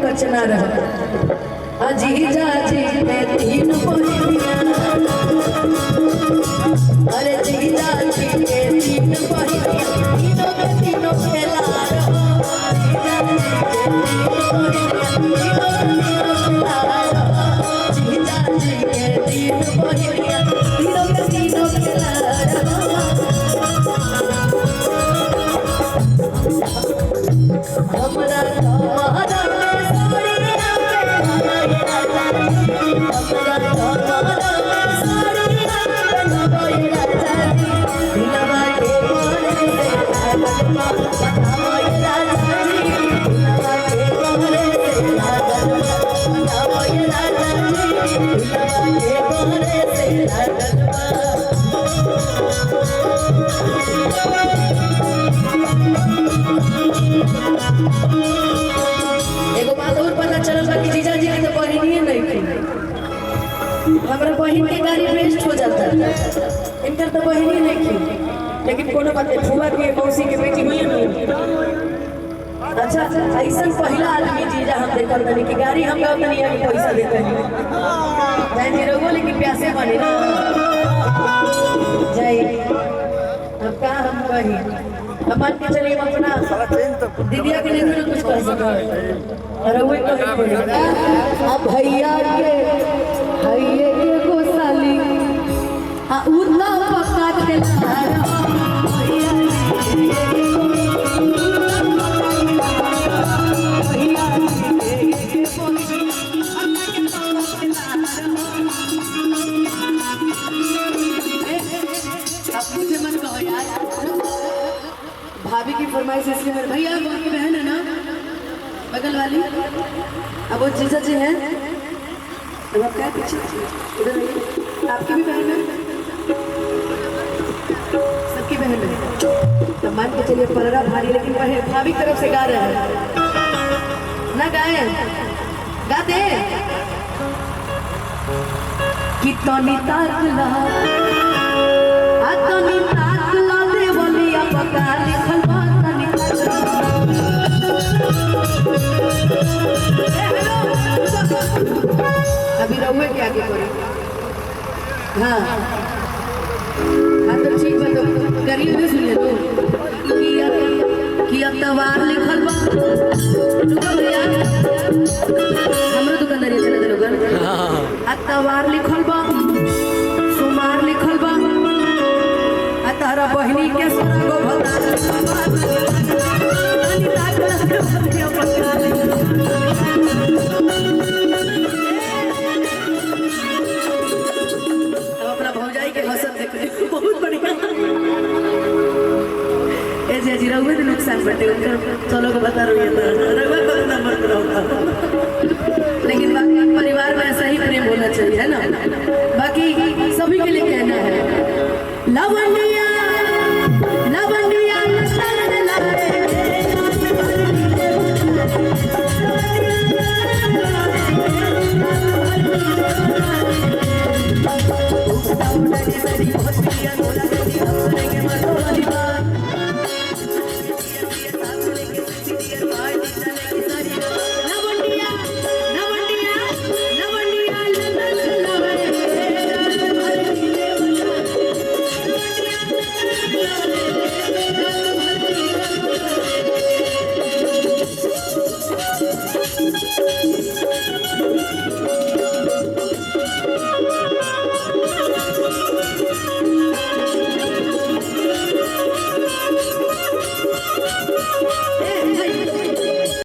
कचना रह अजी जाजी के तीन पहिया अरे जी जाजी के तीन पहिया तीनों के तीनों खेला रहो जी जाजी के तीन पहिया तीनों के तीनों खेला रहो हमरा एगो बात और पता चलल बा कि जीजा जी के तो बहिनी नहीं थी। हमरा बहिन के गाड़ी वेस्ट हो जाता है, इनकर तो बहिनी नहीं थी। लेकिन कोनो बात नहीं, फुआ के मौसी के बेटी हुई नहीं। अच्छा ऐसा पहला आदमी जीजा हम देखल तनी कि गाड़ी हम गाँव तनी आगे पैसा देते हैं जाए जी रहो, लेकिन प्यासे बने ना जाए। अब का हम कही, अब मान के चलिए अपना दीदिया के लिए कुछ कर सका और वही कहे अब भैया के गोसाली आ उतना पक्का के भाभी की फरमाइश इसलिए मेरे भैया वो की बहन है ना बगल वाली, अब वो जीजा जी है तो आप क्या पीछे इधर आपकी भी बहन है, सबकी बहन है। तो मान के चलिए पलरा भारी, लेकिन भाभी की तरफ से गा रहे हैं ना, गाए गाते कि तनी ताकला दे बोलिया पका लिखल अभी रहुए के आगे करे। हाँ तो ठीक है, तो गरीब में सुनिए तो कि अब तवार लिखल बा हमरो दुकानदारी चले दे लोग अब तवार लिखल बा, सुमार लिखल बा, आ तारा बहिनी के सोना गो भता नुकसान बटे चलो को बता रही है नंबर लेकिन बाकी परिवार में ऐसा ही प्रेम होना चाहिए है ना। बाकी सभी के लिए कहना है लवंडिया लवंडिया